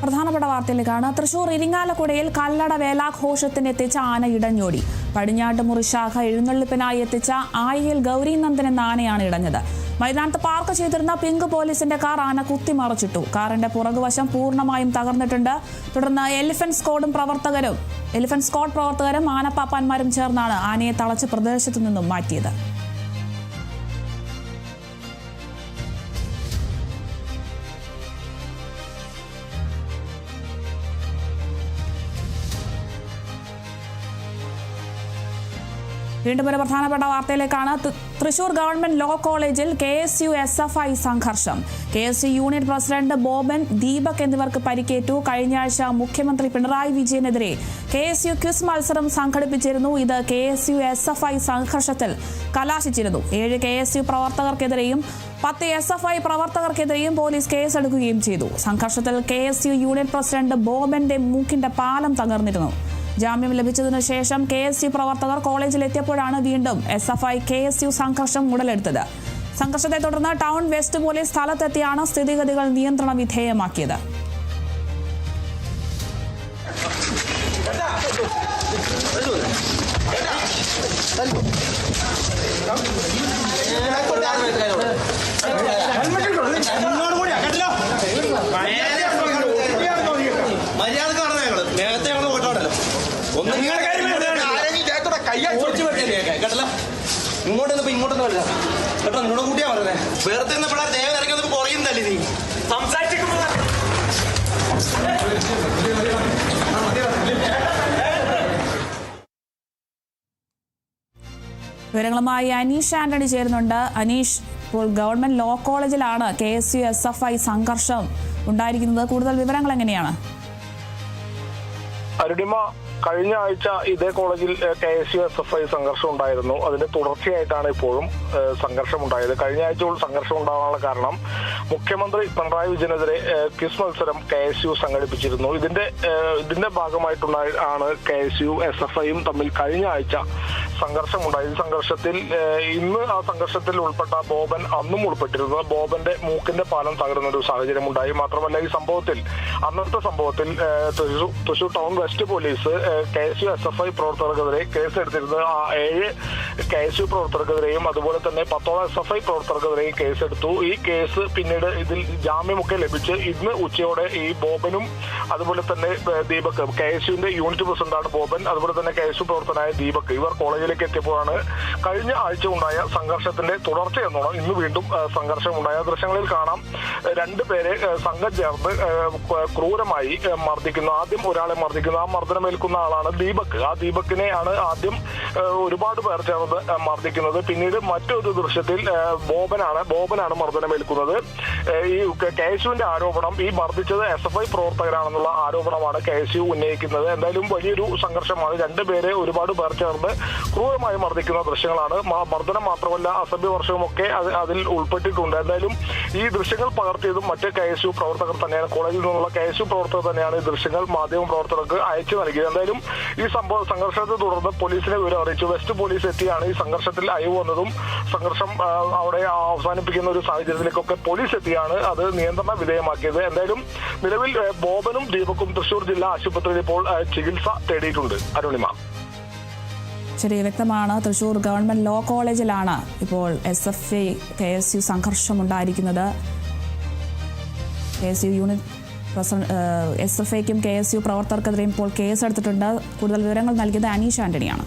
പ്രധാനപ്പെട്ട വാർത്തയിലേക്കാണ്. തൃശൂർ ഇരിങ്ങാലക്കുടയിൽ കല്ലട വേലാഘോഷത്തിനെത്തിച്ച ആന ഇടഞ്ഞോടി. പടിഞ്ഞാട്ടുമുറി ശാഖ എഴുന്നള്ളിപ്പിനായി എത്തിച്ച ആയിൽ ഗൗരീനന്ദൻ എന്ന ആനയാണ് ഇടഞ്ഞത്. മൈതാനത്ത് പാർക്ക് ചെയ്തിരുന്ന പിങ്ക് പോലീസിന്റെ കാർ ആന കുത്തിമറിച്ചിട്ടു. കാറിന്റെ പുറകുവശം പൂർണ്ണമായും തകർന്നിട്ടുണ്ട്. തുടർന്ന് എലിഫന്റ് സ്ക്വാഡ് പ്രവർത്തകരും ആനപ്പാപ്പാന്മാരും ചേർന്നാണ് ആനയെ തളച്ച് പ്രദേശത്തു നിന്നും മാറ്റിയത്. വീണ്ടും ഒരു പ്രധാനപ്പെട്ട വാർത്തയിലേക്കാണ്. തൃശൂർ ഗവൺമെന്റ് ലോ കോളേജിൽ KSU-SFI സംഘർഷം. KSU union president Boban, Deepak എന്നിവർക്ക് പരിക്കേറ്റു. കഴിഞ്ഞ ആഴ്ച മുഖ്യമന്ത്രി പിണറായി വിജയനെതിരെ KSU ക്വിസ് മത്സരം സംഘടിപ്പിച്ചിരുന്നു. ഇത് KSU-SFI സംഘർഷത്തിൽ കലാശിച്ചിരുന്നു. 7 KSU പ്രവർത്തകർക്കെതിരെയും 10 SFI പ്രവർത്തകർക്കെതിരെയും പോലീസ് കേസെടുക്കുകയും ചെയ്തു. സംഘർഷത്തിൽ KSU യൂണിയൻ പ്രസിഡന്റ് ബോബന്റെ മൂക്കിന്റെ പാലം തകർന്നിരുന്നു. ജാമ്യം ലഭിച്ചതിനു ശേഷം KSU പ്രവർത്തകർ കോളേജിലെത്തിയപ്പോഴാണ് വീണ്ടും SFI KSU സംഘർഷം ഉടലെടുത്തത്. സംഘർഷത്തെ തുടർന്ന് ടൗൺ വെസ്റ്റ് പോലീസ് സ്ഥലത്തെത്തിയാണ് സ്ഥിതിഗതികൾ നിയന്ത്രണ വിധേയമാക്കിയത്. ഇങ്ങോട്ടൊന്നും അല്ല കേട്ടോ, നിന്നോട് കൂട്ടിയാ പറഞ്ഞേ. വേർത്ത് നിന്ന് പിള്ളേർ ദേവൻ ഇറങ്ങി വന്നപ്പോ കുറയുന്നല്ലേ നീ വിവരങ്ങളുമായി അനീഷ് ആന്റണി ചേരുന്നുണ്ട്. അനീഷ്, ഇപ്പോൾ ഗവൺമെന്റ് ലോ കോളേജിലാണ് KSU-SFI സംഘർഷം ഉണ്ടായിരിക്കുന്നത്. കൂടുതൽ വിവരങ്ങൾ എങ്ങനെയാണ്? അരുണിമ, കഴിഞ്ഞ ആഴ്ച ഇതേ കോളേജിൽ KSU-SFI സംഘർഷം ഉണ്ടായിരുന്നു. അതിന്റെ തുടർച്ചയായിട്ടാണ് ഇപ്പോഴും സംഘർഷം ഉണ്ടായത്. കഴിഞ്ഞ ആഴ്ച സംഘർഷം ഉണ്ടാകാനുള്ള കാരണം മുഖ്യമന്ത്രി പിണറായി വിജയനെതിരെ ക്വിസ് മത്സരം KSU സംഘടിപ്പിച്ചിരുന്നു. ഇതിന്റെ ഭാഗമായിട്ടാണ് KSU-SFIയും തമ്മിൽ കഴിഞ്ഞ ആഴ്ച സംഘർഷമുണ്ടായത്. സംഘർഷത്തിൽ ഇന്ന് ആ സംഘർഷത്തിൽ ഉൾപ്പെട്ട ബോബൻ അന്നും ഉൾപ്പെട്ടിരുന്നു. ബോബന്റെ മൂക്കിന്റെ പാലം തകരുന്ന ഒരു സാഹചര്യം ഉണ്ടായി. മാത്രമല്ല, ഈ അന്നത്തെ സംഭവത്തിൽ Thrissur town west police KSU-SFI പ്രവർത്തകർക്കെതിരെ കേസെടുത്തിരുന്നത്. 7 KSU പ്രവർത്തകർക്കെതിരെയും അതുപോലെ തന്നെ 10 SFI പ്രവർത്തകർക്കെതിരെയും കേസെടുത്തു. ഈ കേസ് പിന്നീട് ഇതിൽ ജാമ്യമൊക്കെ ലഭിച്ച് ഇന്ന് ഉച്ചയോടെ ഈ ബോബനും അതുപോലെ തന്നെ ദീപക്, KSUവിന്റെ യൂണിറ്റ് പ്രസിഡന്റാണ് ബോബൻ, അതുപോലെ തന്നെ KSU പ്രവർത്തകനായ ദീപക്, ഇവർ കോളേജിലേക്ക് എത്തിയപ്പോഴാണ് കഴിഞ്ഞ ആഴ്ച ഉണ്ടായ സംഘർഷത്തിന്റെ തുടർച്ചയെന്നോണം ഇന്ന് വീണ്ടും സംഘർഷം ഉണ്ടായ ദൃശ്യങ്ങളിൽ കാണാം. 2 പേരെ സംഘം ചേർന്ന് ക്രൂരമായി മർദ്ദിക്കുന്നു. ആദ്യം ഒരാളെ മർദ്ദിക്കുന്നു. ആ മർദ്ദനമേൽക്കുന്ന ആളാണ് ദീപക്. ആ ദീപകിനെയാണ് ആദ്യം ഒരുപാട് പേർ ചേർന്ന് മർദ്ദിക്കുന്നത്. പിന്നീട് മറ്റൊരു ദൃശ്യത്തിൽ ബോബനാണ് മർദ്ദനമേൽക്കുന്നത്. ഈ KSUവിന്റെ ആരോപണം, ഈ മർദ്ദിച്ചത് SFI പ്രവർത്തകരാണെന്നുള്ള ആരോപണമാണ് KSU ഉന്നയിക്കുന്നത്. എന്തായാലും വലിയൊരു സംഘർഷമാണ്. 2 പേരെ ഒരുപാട് പേർ ചേർന്ന് ക്രൂരമായി മർദ്ദിക്കുന്ന ദൃശ്യങ്ങളാണ്. മർദ്ദനം മാത്രമല്ല, അസഭ്യവർഷവും ഒക്കെ അതിൽ ഉൾപ്പെട്ടിട്ടുണ്ട്. എന്തായാലും ഈ ദൃശ്യങ്ങൾ പകർത്തിയതും മറ്റ് KSU പ്രവർത്തകർ തന്നെയാണ്. കോളേജിൽ നിന്നുള്ള KSU പ്രവർത്തകർ തന്നെയാണ് ഈ ദൃശ്യങ്ങൾ മാധ്യമ പ്രവർത്തകർക്ക് അയച്ചു നൽകിയത്. എന്തായാലും ഈ സംഘർഷത്തെ തുടർന്ന് പോലീസിനെ വിവരം അറിയിച്ചു. വെസ്റ്റ് പോലീസ് എത്തിയാണ് ഈ സംഘർഷത്തിൽ അയവ് വന്നതും സംഘർഷം അവിടെ അവസാനിപ്പിക്കുന്ന ഒരു സാഹചര്യത്തിലേക്കൊക്കെ പോലീസ് എത്തിയാണ് അത് നിയന്ത്രണ വിധേയമാക്കിയത്. എന്തായാലും നിലവിൽ ബോബനും ദീപക്കും തൃശൂർ ജില്ലാ ആശുപത്രിയിൽ ഇപ്പോൾ ചികിത്സ തേടിയിട്ടുണ്ട്. അരുണിമ, ശരി, വ്യക്തമാണ്. തൃശൂർ ഗവൺമെന്റ് ലോ കോളേജിലാണ് ഇപ്പോൾ SFI KSU സംഘർഷം ഉണ്ടായിരിക്കുന്നത്. KSU യൂണിറ്റ് SFIക്കും KSU പ്രവർത്തകർക്കെതിരെയും ഇപ്പോൾ കേസെടുത്തിട്ടുണ്ട്. കൂടുതൽ വിവരങ്ങൾ നൽകിയത് അനീഷ് ആന്റണിയാണ്.